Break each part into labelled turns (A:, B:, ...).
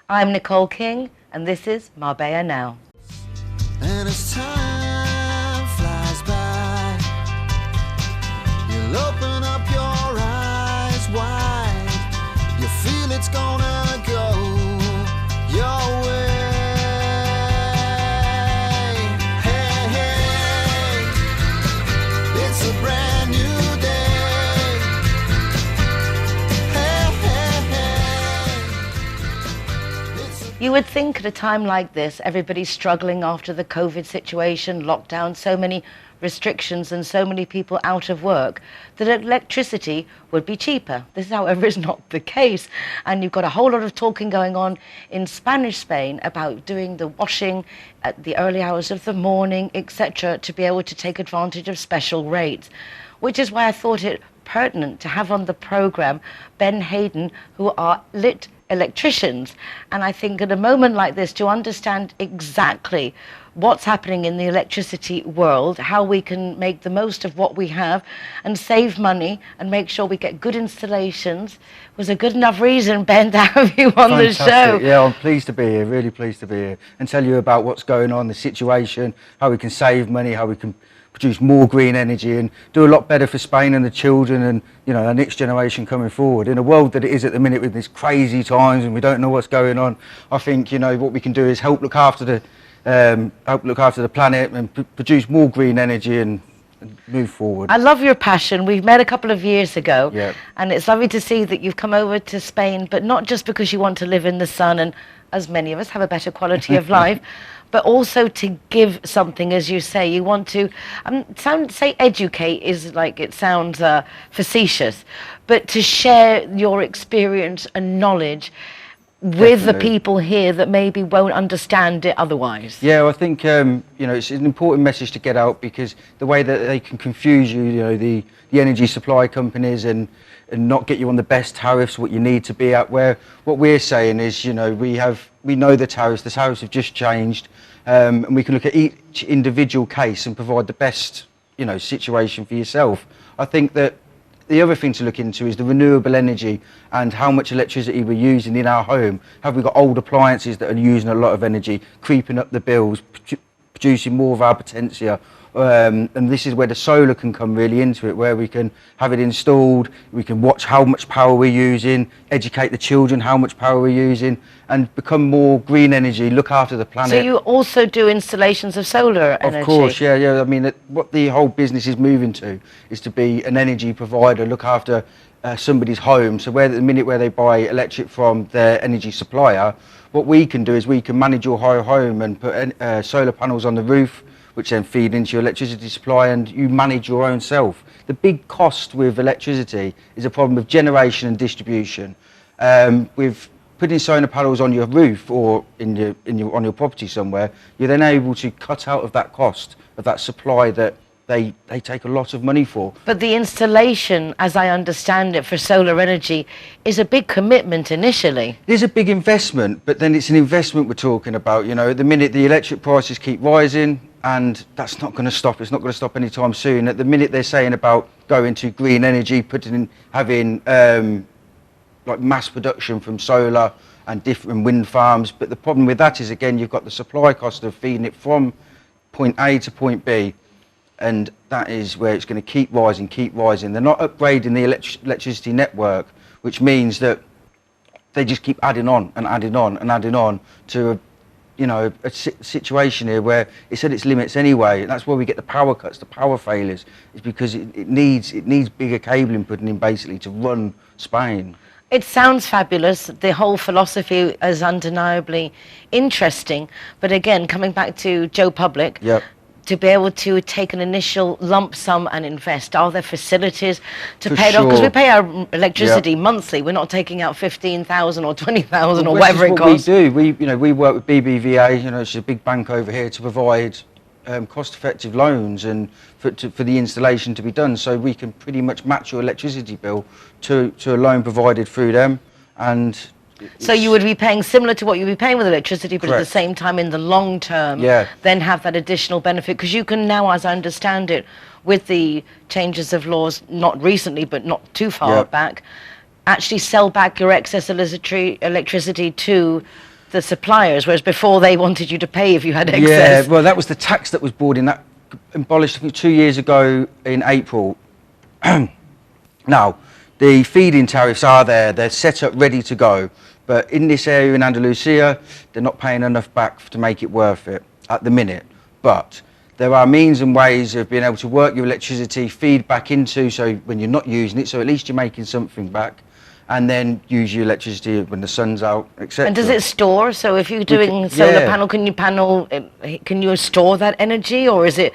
A: I'm Nicole King, and this is Marbella Now.
B: And as time flies by, you'll open up your eyes wide. You feel it's gonna go your way. Hey, hey, it's a brand new day. Hey, hey, hey.
A: You would think at a time like this, everybody's struggling after the COVID situation, lockdown, so many restrictions and so many people out of work, that electricity would be cheaper. This, however, is not the case. And you've got a whole lot of talking going on in Spanish Spain about doing the washing at the early hours of the morning, etc., to be able to take advantage of special rates, which is why I thought it pertinent to have on the program Ben Hayden, who are lit electricians. And I think at a moment like this, to understand exactly what's happening in the electricity world, how we can make the most of what we have and save money and make sure we get good installations, was a good enough reason, Ben, to have you on the show.
C: Yeah, I'm pleased to be here, really pleased to be here, and tell you about what's going on, the situation, how we can save money, how we can produce more green energy and do a lot better for Spain and the children and, you know, our next generation coming forward. In a world that it is at the minute with these crazy times and we don't know what's going on, I think, you know, what we can do is help look after the planet and produce more green energy and move forward.
A: I love your passion. We've met a couple of years ago,
C: Yeah.
A: and it's lovely to see that you've come over to Spain, but not just because you want to live in the sun and, as many of us, have a better quality of life, but also to give something, as you say. You want to say educate is like, it sounds facetious, but to share your experience and knowledge with the people here that maybe won't understand it otherwise.
C: Yeah, I think you know, it's an important message to get out, because the way that they can confuse you, you know, the energy supply companies and not get you on the best tariffs, what you need to be at. Where what we're saying is, you know, we know the tariffs have just changed, and we can look at each individual case and provide the best, you know, situation for yourself. I think that the other thing to look into is the renewable energy and how much electricity we're using in our home. Have we got old appliances that are using a lot of energy, creeping up the bills, producing more of our potentia? And this is where the solar can come really into it, where we can have it installed, we can watch how much power we're using, educate the children how much power we're using, and become more green energy, look after the planet.
A: So you also do installations of solar energy?
C: Of course, yeah. I mean, what the whole business is moving to is to be an energy provider, look after somebody's home. So where the minute where they buy electric from their energy supplier, what we can do is we can manage your whole home and put solar panels on the roof, which then feed into your electricity supply, and you manage your own self. The big cost with electricity is a problem of generation and distribution. With putting solar panels on your roof or on your property somewhere, you're then able to cut out of that cost of that supply that they take a lot of money for.
A: But the installation, as I understand it, for solar energy is a big commitment initially.
C: It is a big investment, but then it's an investment we're talking about. You know, at the minute the electric prices keep rising, and that's not going to stop. It's not going to stop anytime soon. At the minute they're saying about going to green energy, having like mass production from solar and different wind farms. But the problem with that is, again, you've got the supply cost of feeding it from point A to point B, and that is where it's going to keep rising. They're not upgrading the electricity network, which means that they just keep adding on to a, you know, a situation here where it's at its limits anyway. That's where we get the power cuts, the power failures. It's because it needs bigger cabling put in basically to run Spain.
A: It sounds fabulous. The whole philosophy is undeniably interesting. But again, coming back to Joe Public,
C: Yep.
A: to be able to take an initial lump sum and invest, are there facilities to
C: For
A: pay it off? Because
C: sure.
A: we pay our electricity
C: Yep.
A: monthly. We're not taking out 15,000 or 20,000 or
C: Well,
A: whatever
C: this is
A: it
C: what
A: costs.
C: we do. We work with BBVA. You know, it's a big bank over here, to provide cost-effective loans and for the installation to be done. So we can pretty much match your electricity bill to a loan provided through them. And
A: So you would be paying similar to what you'd be paying with electricity, but at the
C: Correct.
A: same time, in the long term,
C: Yeah.
A: then have that additional benefit. Because you can now, as I understand it, with the changes of laws, not recently, but not too far
C: Yeah.
A: back, actually sell back your excess electricity to the suppliers, whereas before they wanted you to pay if you had excess.
C: Yeah, well, that was the tax that was brought in. That abolished, I think, 2 years ago in April. Now, the feed-in tariffs are there. They're set up, ready to go. But in this area in Andalusia, they're not paying enough back to make it worth it at the minute. But there are means and ways of being able to work your electricity, feed back into, so when you're not using it, so at least you're making something back, and then use your electricity when the sun's out, etc.
A: And does it store? So if you're doing solar
C: yeah.
A: panel, can you store that energy, or is it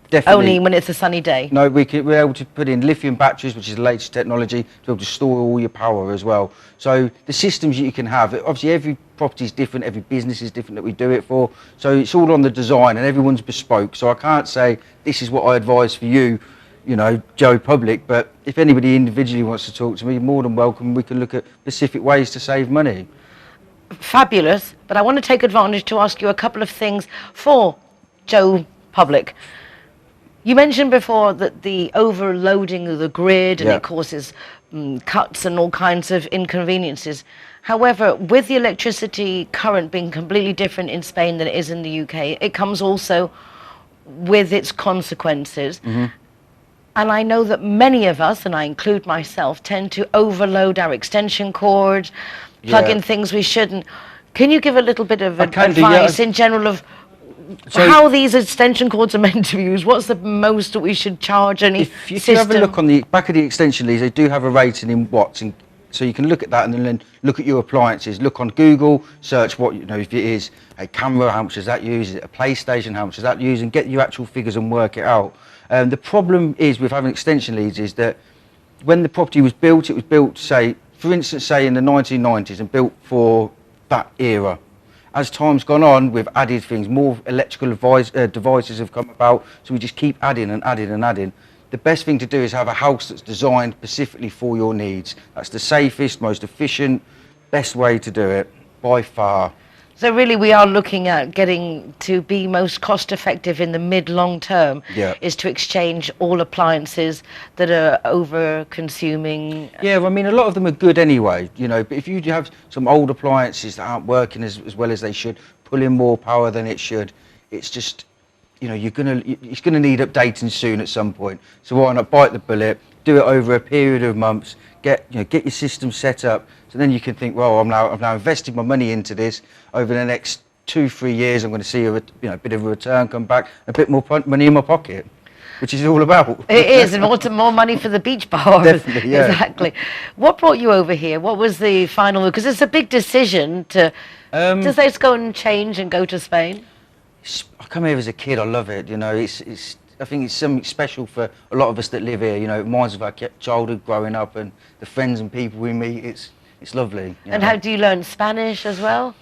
C: Definitely.
A: only when it's a sunny day?
C: No, we're able to put in lithium batteries, which is the latest technology, to be able to store all your power as well. So the systems that you can have, obviously every property is different, every business is different that we do it for. So it's all on the design, and everyone's bespoke. So I can't say this is what I advise for you, you know, Joe Public. But if anybody individually wants to talk to me, more than welcome. We can look at specific ways to save money.
A: Fabulous. But I want to take advantage to ask you a couple of things for Joe Public. You mentioned before that the overloading of the grid and
C: Yeah.
A: it causes cuts and all kinds of inconveniences. However, with the electricity current being completely different in Spain than it is in the UK, it comes also with its consequences. And I know that many of us, and I include myself, tend to overload our extension cord, plug
C: Yeah.
A: in things we shouldn't. Can you give a little bit of
C: I can do, yeah.
A: advice in general of
C: So-
A: how these extension cords are meant to be used? What's the most that we should charge any
C: If you
A: system?
C: have a look on the back of the extension leads, they do have a rating in watts, and so you can look at that and then look at your appliances. Look on Google, search what, you know, if it is a camera, how much does that use? Is it a PlayStation, how much does that use? And get your actual figures and work it out. The problem is with having extension leads is that when the property was built, it was built, say, for instance, say in the 1990s, and built for that era. As time's gone on, we've added things, more electrical devices have come about, so we just keep adding and adding and adding. The best thing to do is have a house that's designed specifically for your needs. That's the safest, most efficient, best way to do it, by far.
A: So really we are looking at getting to be most cost effective in the mid-long term,
C: Yeah.
A: is to exchange all appliances that are over consuming.
C: Yeah, well, I mean, a lot of them are good anyway, you know, but if you have some old appliances that aren't working as well as they should, pulling more power than it should, it's just, you know, it's gonna need updating soon at some point. So why not bite the bullet, do it over a period of months, get your system set up, so then you can think, well, I've now invested my money into this. Over the next 2-3 years, I'm going to see a bit of a return come back, a bit more money in my pocket, which is all about.
A: It is, and more money for the beach bar.
C: Definitely, yeah.
A: Exactly. What brought you over here? What was the final move? Because it's a big decision to let's go and change and go to Spain.
C: I come here as a kid. I love it. You know, it's. I think it's something special for a lot of us that live here. You know, it reminds us of our childhood growing up and the friends and people we meet. It's lovely.
A: And how do you learn Spanish as well?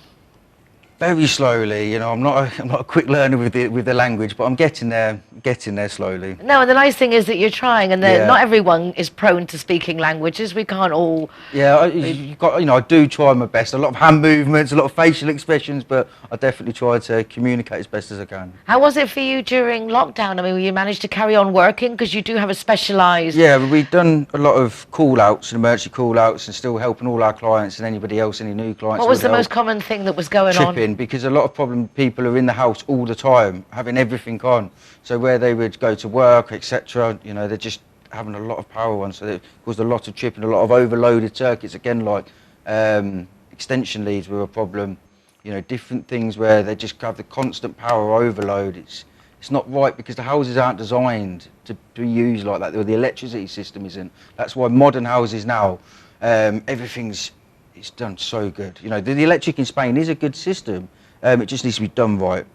C: Very slowly, you know. I'm not a quick learner with the language, but I'm getting there slowly.
A: No, and the nice thing is that you're trying, and that
C: Yeah.
A: not everyone is prone to speaking languages. We can't all.
C: Yeah, I do try my best. A lot of hand movements, a lot of facial expressions, but I definitely try to communicate as best as I can.
A: How was it for you during lockdown? I mean, you managed to carry on working because you do have a specialised.
C: Yeah, we've done a lot of call-outs and emergency call-outs, and still helping all our clients and anybody else, any new clients.
A: What was
C: would
A: the most
C: help.
A: common thing that was going on?
C: Tripping, because a lot of problem people are in the house all the time, having everything on. So where they would go to work, etc., you know, they're just having a lot of power on. So it caused a lot of tripping, a lot of overloaded circuits. Again, like extension leads were a problem. You know, different things where they just have the constant power overload. It's not right because the houses aren't designed to be used like that. Or the electricity system isn't. That's why modern houses now, everything's it's done so good. You know, the electric in Spain is a good system. It just needs to be done right.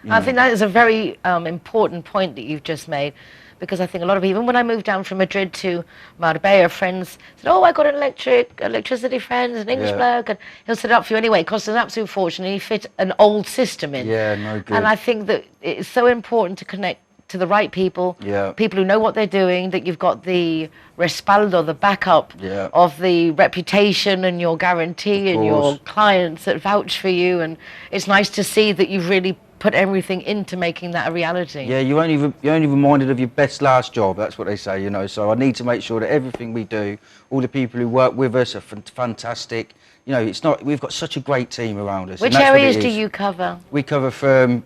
A: I think that is a very important point that you've just made, because I think a lot of people, even when I moved down from Madrid to Marbella, friends said, oh, I got an electricity friend, an English
C: Yeah.
A: bloke, and he'll set it up for you anyway. It costs an absolute fortune, and he fit an old system in.
C: Yeah, no good.
A: And I think that it's so important to connect to the right people,
C: Yeah.
A: people who know what they're doing, that you've got the respaldo, the backup
C: Yeah.
A: of the reputation and your guarantee and your
C: course.
A: clients that vouch for you. And it's nice to see that you've really put everything into making that a reality.
C: Yeah, you're only reminded of your best last job. That's what they say, you know. So I need to make sure that everything we do, all the people who work with us are fantastic. You know, it's not. We've got such a great team around us.
A: Which
C: and that's what it
A: areas do
C: is.
A: you cover?
C: We cover from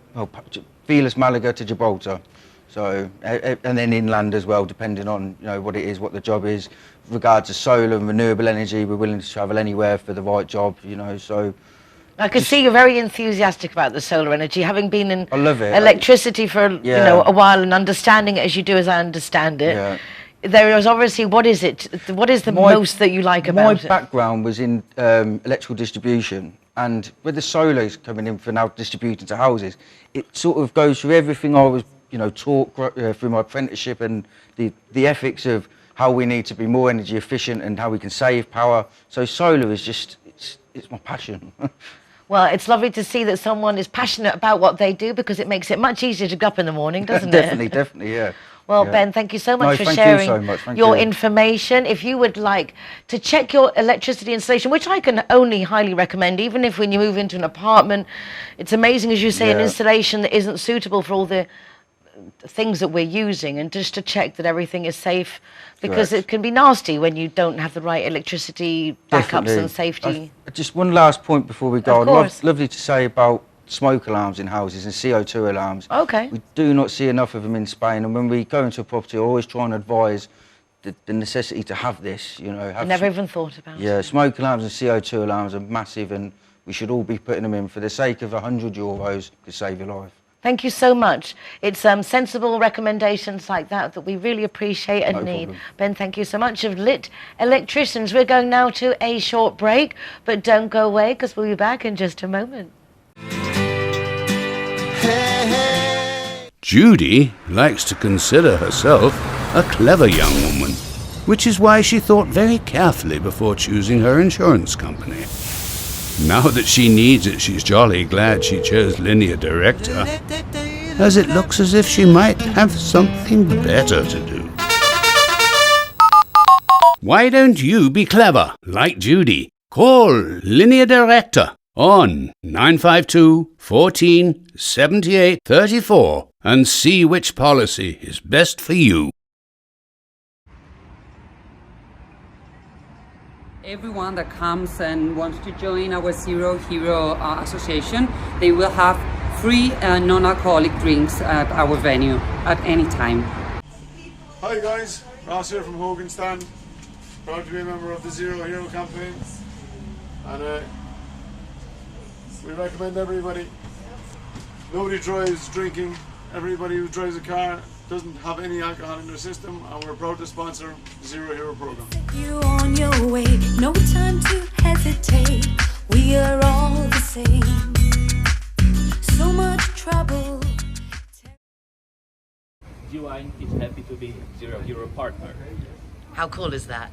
C: Velas, Malaga to Gibraltar. So, and then inland as well, depending on, you know, what it is, what the job is. With regards to solar and renewable energy, we're willing to travel anywhere for the right job, you know, so.
A: I can see you're very enthusiastic about the solar energy, having been in
C: I love it.
A: electricity for you
C: Yeah.
A: know, a while and understanding it as you do, as I understand it.
C: Yeah.
A: There is obviously, what is it? What is the most that you like about it?
C: My background was in electrical distribution, and with the solars coming in for now distributing to houses, it sort of goes through everything I was, you know, taught through my apprenticeship, and the ethics of how we need to be more energy efficient and how we can save power. So solar is just, it's my passion.
A: Well, it's lovely to see that someone is passionate about what they do, because it makes it much easier to get up in the morning, doesn't it?
C: Definitely, yeah.
A: Well,
C: Yeah.
A: Ben, thank you so much
C: No,
A: for
C: thank you
A: sharing
C: so much. Thank
A: your
C: you.
A: information. If you would like to check your electricity installation, which I can only highly recommend, even if when you move into an apartment, it's amazing, as you say, an
C: Yeah.
A: installation that isn't suitable for all the things that we're using, and just to check that everything is safe, because
C: Correct.
A: it can be nasty when you don't have the right electricity backups
C: Definitely.
A: and safety.
C: Just one last point before we go.
A: Of course.
C: Lovely to say about smoke alarms in houses and CO2 alarms.
A: Okay.
C: We do not see enough of them in Spain, and when we go into a property, I always try and advise the necessity to have this. You know,
A: I never even thought about it.
C: Yeah, smoke alarms and CO2 alarms are massive, and we should all be putting them in for the sake of €100 to save your life.
A: Thank you so much. It's sensible recommendations like that that we really appreciate and
C: No
A: need.
C: problem.
A: Ben, thank you so much. Of Lit Electricians, we're going now to a short break, but don't go away, because we'll be back in just a moment.
D: Judy likes to consider herself a clever young woman, which is why she thought very carefully before choosing her insurance company. Now that she needs it, she's jolly glad she chose Línea Directa, as it looks as if she might have something better to do. Why don't you be clever, like Judy? Call Línea Directa on 952 14 78 34 and see which policy is best for you.
E: Everyone that comes and wants to join our ZeroHero association, they will have free non-alcoholic drinks at our venue at any time.
F: Hi guys, Ross here from Hogan Stand. Proud to be a member of the ZeroHero campaign, and we recommend everybody. Nobody drives drinking. Everybody who drives a car doesn't have any alcohol in their system, and we're proud to sponsor the ZeroHero program.
G: You on your way, no time to hesitate. We are all the same. So much trouble.
H: G-Wine is happy to be ZeroHero partner.
A: How cool is that?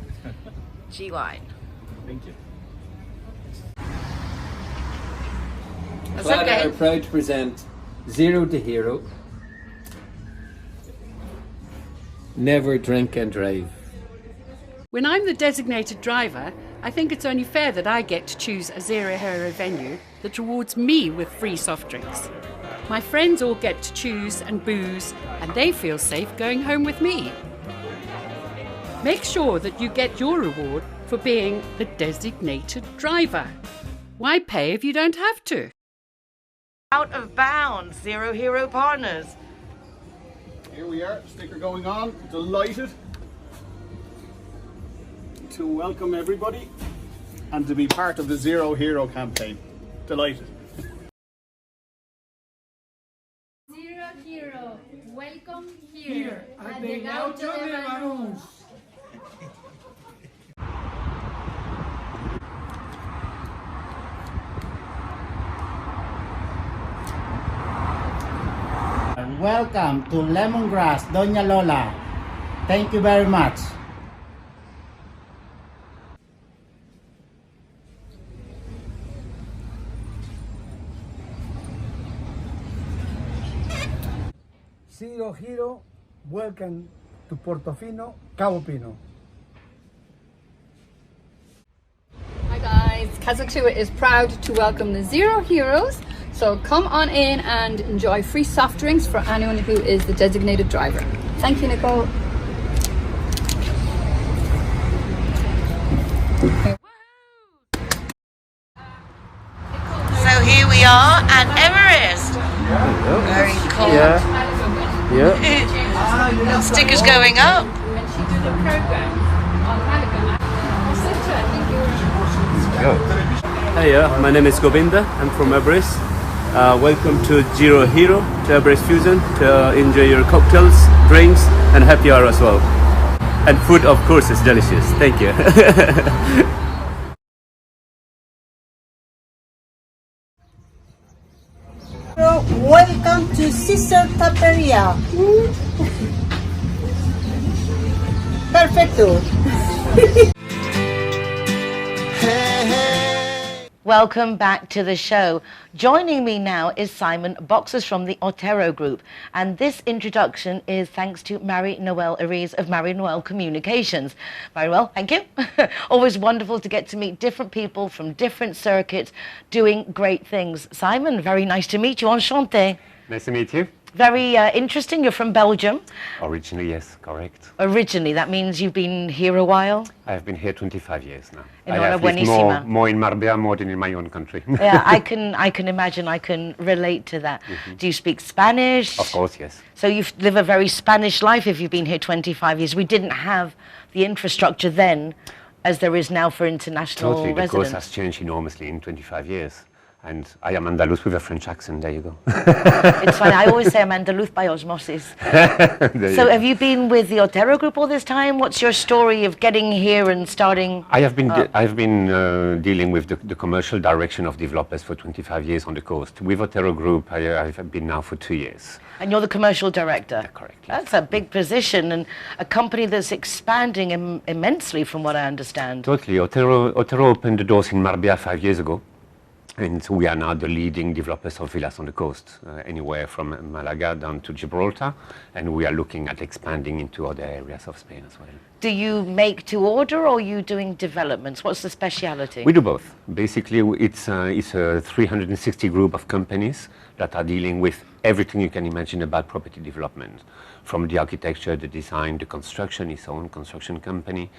A: G-Wine.
H: Thank you.
A: That's
I: Clara
A: okay.
I: are proud to present Zero to Hero. Never drink and drive.
J: When I'm the designated driver, I think it's only fair that I get to choose a ZeroHero venue that rewards me with free soft drinks. My friends all get to choose and booze, and they feel safe going home with me. Make sure that you get your reward for being the designated driver. Why pay if you don't have to?
A: Out of bounds, ZeroHero partners.
F: Here we are, sticker going on. Delighted to welcome everybody and to be part of the ZeroHero campaign. Delighted.
K: ZeroHero, welcome here at the Gaucho de Banús.
L: Welcome to Lemongrass, Doña Lola. Thank you very much.
M: ZeroHero, welcome to Portofino, Cabo Pino.
K: Hi guys, Kazatua is proud to welcome the Zero Heroes So come on in and enjoy free soft drinks for anyone who is the designated driver. Thank you, Nicole.
A: So here we are at Everest. Very cool.
I: Yeah.
A: Stickers going up.
N: Hi, my name is Govinda. I'm from Everest. Welcome to ZeroHero, to Everest Fusion, to enjoy your cocktails, drinks, and happy hour as well. And food, of course, is delicious. Thank you.
L: Welcome to Sister Taperia. Perfecto.
A: Welcome back to the show. Joining me now is Simon Boxus from the Otero Group, and this introduction is thanks to Marie-Noëlle Erize of Marie-Noëlle Communications. Marie-Noëlle, thank you. Always wonderful to get to meet different people from different circuits doing great things. Simon, very nice to meet you. Enchanté.
O: Nice to meet you.
A: Very interesting. You're from Belgium.
O: Originally, yes, correct.
A: Originally, that means you've been here a while?
O: I have been here 25 years now. I
A: Enhorabuena.
O: have lived more in Marbella more than in my own country.
A: Yeah, I can imagine, I can relate to that. Do you speak Spanish?
O: Of course, yes.
A: So you live a very Spanish life if you've been here 25 years. We didn't have the infrastructure then as there is now for international
O: Totally, the
A: residents.
O: coast has changed enormously in 25 years. And I am Andalus with a French accent, there you go.
A: It's funny, I always say I'm Andaluz by osmosis. So have you been with the Otero Group all this time? What's your story of getting here and starting?
O: I have been dealing with the commercial direction of developers for 25 years on the coast. With Otero Group, I've been now for 2 years.
A: And you're the commercial director?
O: Yeah, correct.
A: That's a big position and a company that's expanding immensely from what I understand.
O: Totally. Otero opened the doors in Marbella 5 years ago. And we are now the leading developers of villas on the coast, anywhere from Malaga down to Gibraltar, and we are looking at expanding into other areas of Spain as well.
A: Do you make to order or are you doing developments? What's the speciality?
O: We do both. Basically, it's a 360 group of companies that are dealing with everything you can imagine about property development, from the architecture, the design, the construction, its own construction company,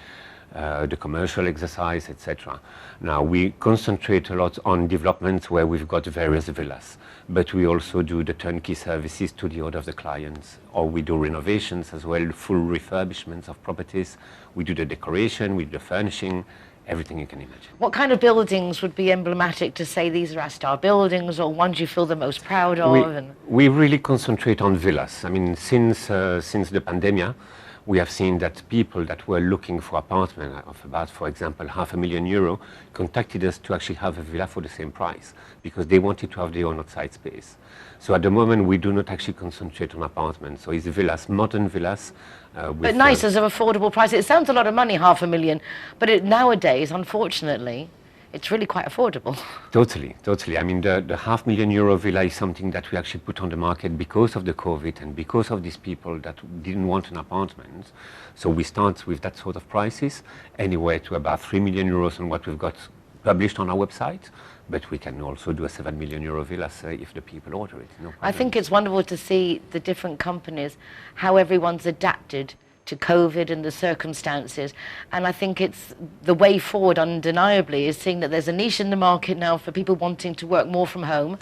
O: the commercial exercise, etc. Now, we concentrate a lot on developments where we've got various villas, but we also do the turnkey services to the order of the clients, or we do renovations as well, full refurbishments of properties. We do the decoration, we do the furnishing, everything you can imagine.
A: What kind of buildings would be emblematic to say these are our star buildings or ones you feel the most proud of?
O: We really concentrate on villas. I mean, since the pandemic, we have seen that people that were looking for apartment of about, for example, €500,000 contacted us to actually have a villa for the same price because they wanted to have their own outside space. So at the moment, we do not actually concentrate on apartments. So it's villas, modern villas.
A: But nice, as an affordable price. It sounds a lot of money, $500,000, but nowadays, unfortunately, it's really quite affordable.
O: Totally, totally. I mean, the €500,000 villa is something that we actually put on the market because of the COVID and because of these people that didn't want an apartment. So we start with that sort of prices, anywhere to about €3 million on what we've got published on our website. But we can also do a €7 million villa, say, if the people order it. No problem.
A: I think it's wonderful to see the different companies, how everyone's adapted to COVID and the circumstances. And I think it's the way forward, undeniably, is seeing that there's a niche in the market now for people wanting to work more from home,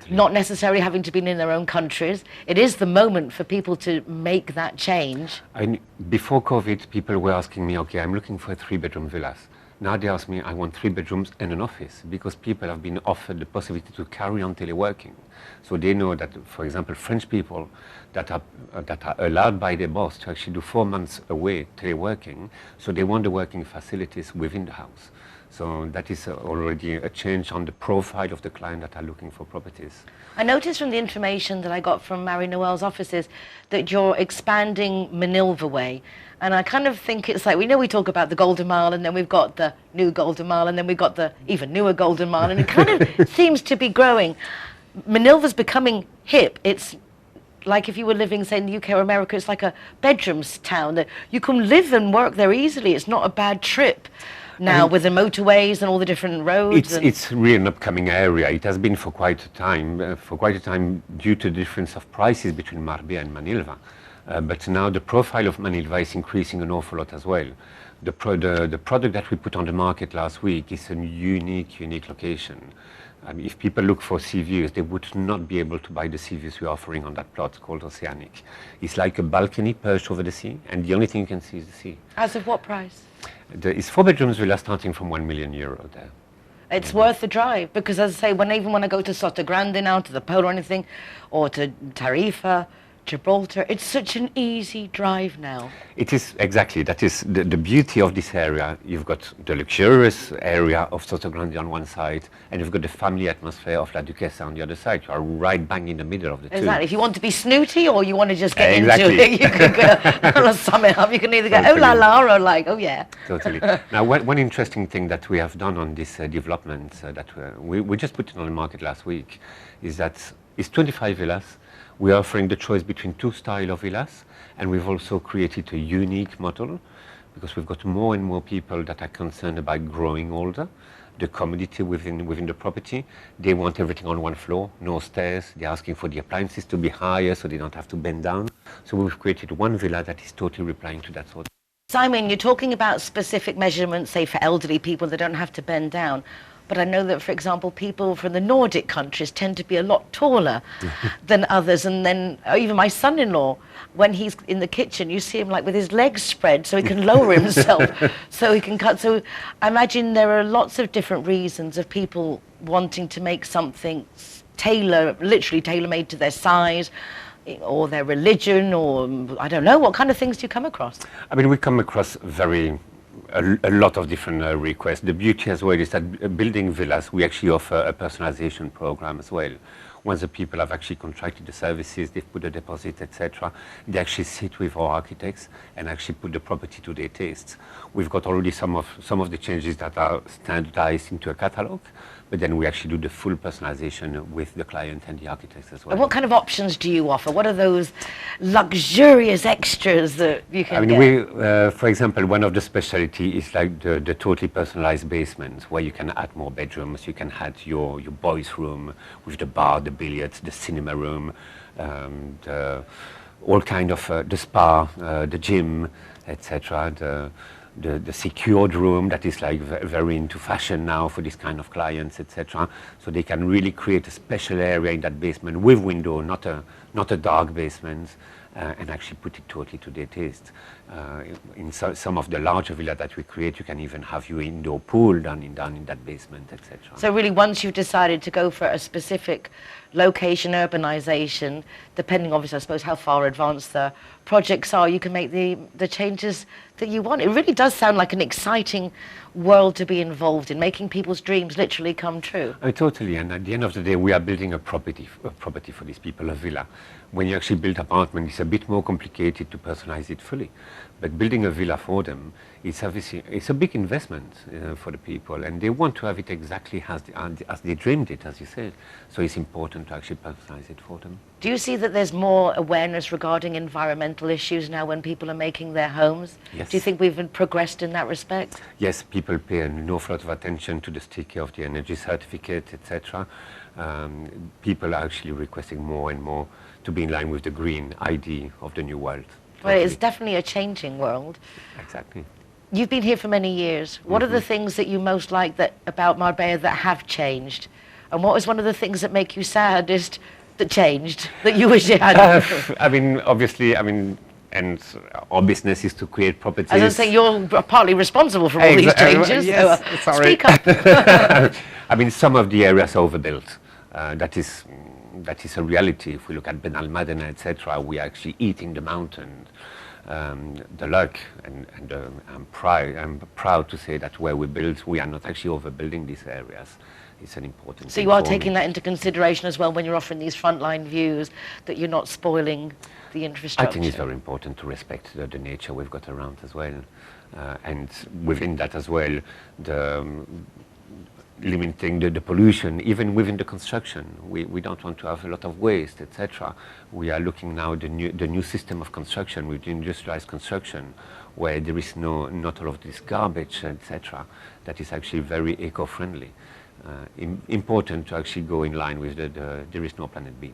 A: not necessarily having to be in their own countries. It is the moment for people to make that change.
O: Before COVID, people were asking me, okay, I'm looking for a 3-bedroom villas. Now they ask me, I want 3 bedrooms and an office, because people have been offered the possibility to carry on teleworking. So they know that, for example, French people that are allowed by their boss to actually do 4 months away teleworking, so they want the working facilities within the house. So that is already a change on the profile of the client that are looking for properties.
A: I noticed from the information that I got from Marie-Noëlle's offices that you're expanding Manilva way. And I kind of think it's like, we know we talk about the Golden Mile and then we've got the new Golden Mile and then we've got the even newer Golden Mile, and it kind of seems to be growing. Manilva's becoming hip. It's like if you were living, say, in the UK or America, it's like a bedrooms town that you can live and work there easily. It's not a bad trip. now with the motorways and all the different roads?
O: It's really an upcoming area. It has been for quite a time, due to the difference of prices between Marbella and Manilva. But now the profile of Manilva is increasing an awful lot as well. The product that we put on the market last week is a unique location. If people look for sea views, they would not be able to buy the sea views we're offering on that plot called Oceanic. It's like a balcony perched over the sea, and the only thing you can see is the sea.
A: As of what price?
O: It's 4 bedrooms villa starting from €1 million there.
A: It's worth the drive, because as I say, even when I go to Soto Grande now, to the Pole or anything, or to Tarifa, Gibraltar, it's such an easy drive now.
O: It is, exactly. That is the beauty of this area. You've got the luxurious area of Soto Grande on one side, and you've got the family atmosphere of La Duquesa on the other side. You are right bang in the middle of the two.
A: Exactly. If you want to be snooty or you want to just get into it, you can go on a summit up. You can either go, oh la la, or like, oh yeah.
O: Totally. Now, one interesting thing that we have done on this development that we just put it on the market last week is that it's 25 villas. We're offering the choice between 2 styles of villas, and we've also created a unique model because we've got more and more people that are concerned about growing older, the commodity within the property. They want everything on one floor, no stairs. They're asking for the appliances to be higher so they don't have to bend down. So we've created one villa that is totally replying to that sort of.
A: Simon, you're talking about specific measurements, say for elderly people that don't have to bend down. But I know that, for example, people from the Nordic countries tend to be a lot taller than others. And then even my son-in-law, when he's in the kitchen, you see him like with his legs spread so he can lower himself, so he can cut. So I imagine there are lots of different reasons of people wanting to make something literally tailor-made to their size, or their religion, or I don't know. What kind of things do you come across?
O: I mean, we come across a lot of different requests. The beauty as well is that building villas, we actually offer a personalization program as well. Once the people have actually contracted the services, they've put a deposit, etc., they actually sit with our architects and actually put the property to their tastes. We've got already some of the changes that are standardized into a catalog, but then we actually do the full personalization with the client and the architects as well.
A: And what kind of options do you offer? What are those luxurious extras that you can get?
O: We, for example, one of the specialty is like the totally personalized basement, where you can add more bedrooms. You can add your boys' room with the bar, the billiards, the cinema room, all kind of the spa, the gym, etc. The secured room that is like very into fashion now for this kind of clients, etc. So they can really create a special area in that basement with window, not a dark basement, and actually put it totally to their taste. In some of the larger villas that we create, you can even have your indoor pool down in that basement, etc.
A: So really, once you've decided to go for a specific location, urbanization, depending obviously, I suppose, how far advanced the projects are, you can make the changes that you want. It really does sound like an exciting world to be involved in, making people's dreams literally come true.
O: Totally, and at the end of the day, we are building a property for these people, a villa. When you actually build apartment, it's a bit more complicated to personalize it fully. But building a villa for them, it's a big investment for the people, and they want to have it exactly as they dreamed it, as you said. So it's important to actually personalize it for them.
A: Do you see that there's more awareness regarding environmental issues now when people are making their homes?
O: Yes.
A: Do you think we've progressed in that respect?
O: Yes, people pay an awful lot of attention to the sticker of the energy certificate, etc. People are actually requesting more and more to be in line with the green ID of the new world.
A: Well, it's definitely a changing world.
O: Exactly.
A: You've been here for many years. What are the things that you most like about Marbella that have changed? And what was one of the things that make you saddest that changed, that you wish you had?
O: I mean, obviously, and our business is to create properties.
A: As I say, you're partly responsible for all these changes.
O: Yes,
A: so,
O: sorry.
A: Speak up.
O: I mean, some of the areas are overbuilt. That is a reality. If we look at Benalmádena, etc., we are actually eating the mountain. The luck, and I'm proud to say that where we build, we are not actually overbuilding these areas. It's an important
A: So
O: thing
A: you are
O: for
A: taking
O: me.
A: that into consideration as well when you're offering these frontline views, that you're not spoiling the infrastructure?
O: I think it's very important to respect the nature we've got around as well. And within that as well, limiting the pollution, even within the construction. We don't want to have a lot of waste, etc. We are looking now the new system of construction, with industrialized construction, where there is not all of this garbage, etc. That is actually very eco-friendly. Important to actually go in line with the there is no planet B.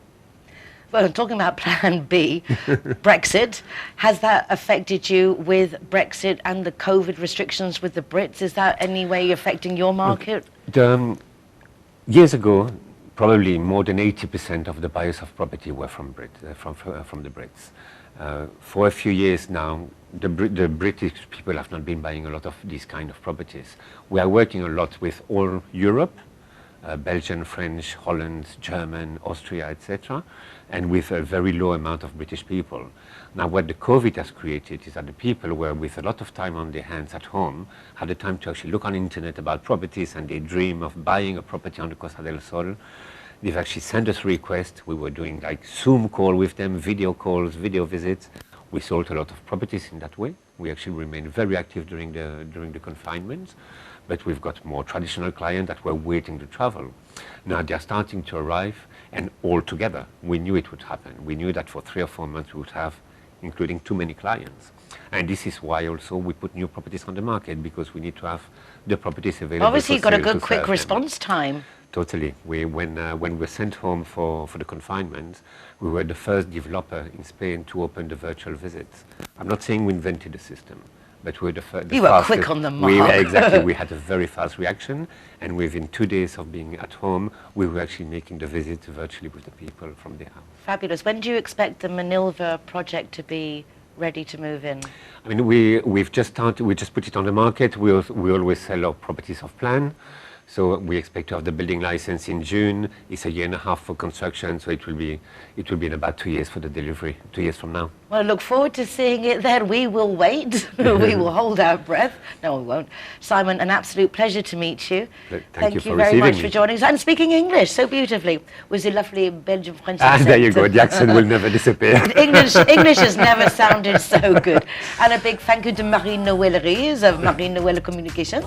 A: Well, talking about Plan B, Brexit, has that affected you with Brexit and the COVID restrictions with the Brits? Is that any way affecting your market?
O: Years ago, probably more than 80% of the buyers of property were from the Brits. For a few years now, the British people have not been buying a lot of these kind of properties. We are working a lot with all Europe, Belgian, French, Holland, German, Austria, etc., and with a very low amount of British people. Now, what the COVID has created is that the people were with a lot of time on their hands at home, had the time to actually look on the internet about properties, and they dream of buying a property on the Costa del Sol. They've actually sent us requests. We were doing like Zoom call with them, video calls, video visits. We sold a lot of properties in that way. We actually remained very active during the confinement, but we've got more traditional clients that were waiting to travel. Now they're starting to arrive, and all together, we knew it would happen. We knew that for 3 or 4 months we would have, including too many clients. And this is why also we put new properties on the market, because we need to have the properties available.
A: Obviously, you've got a good quick
O: them.
A: response time.
O: Totally. When we were sent home for the confinement, we were the first developer in Spain to open the virtual visits. I'm not saying we invented the system, but we were the first.
A: You were quick on the mark.
O: Exactly. We had a very fast reaction, and within 2 days of being at home, we were actually making the visit virtually with the people from their house.
A: Fabulous. When do you expect the Manilva project to be ready to move in?
O: I mean, we've just started. We just put it on the market. We always sell our properties off plan. So we expect to have the building license in June. It's 1.5 years for construction, so it will be in about 2 years for the delivery, 2 years from now.
A: Well, I look forward to seeing it there. We will wait. We will hold our breath. No, we won't. Simon, an absolute pleasure to meet you.
O: Thank you
A: very much for joining us and speaking English so beautifully with the lovely Belgian French accent.
O: There you go. The accent will never disappear.
A: English has never sounded so good. And a big thank you to Marie-Noëlle Erize of Marie-Noëlle Communications,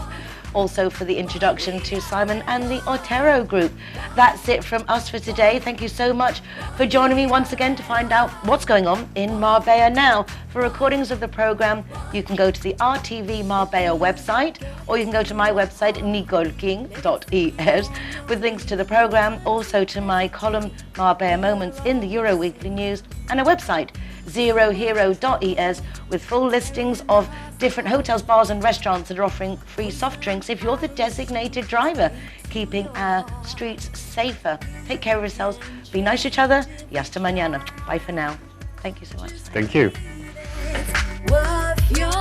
A: also for the introduction to Simon and the Otero group. That's it from us for today. Thank you so much for joining me once again to find out what's going on in Marbella now. For recordings of the program, you can go to the RTV Marbella website, or you can go to my website, nicoleking.es, with links to the program, also to my column Marbella Moments in the Euro Weekly News, and a website, ZeroHero.es, with full listings of different hotels, bars and restaurants that are offering free soft drinks if you're the designated driver, keeping our streets safer. Take care of yourselves, be nice to each other, y hasta mañana. Bye for now. Thank you so much.
O: Thank you.
G: Worth your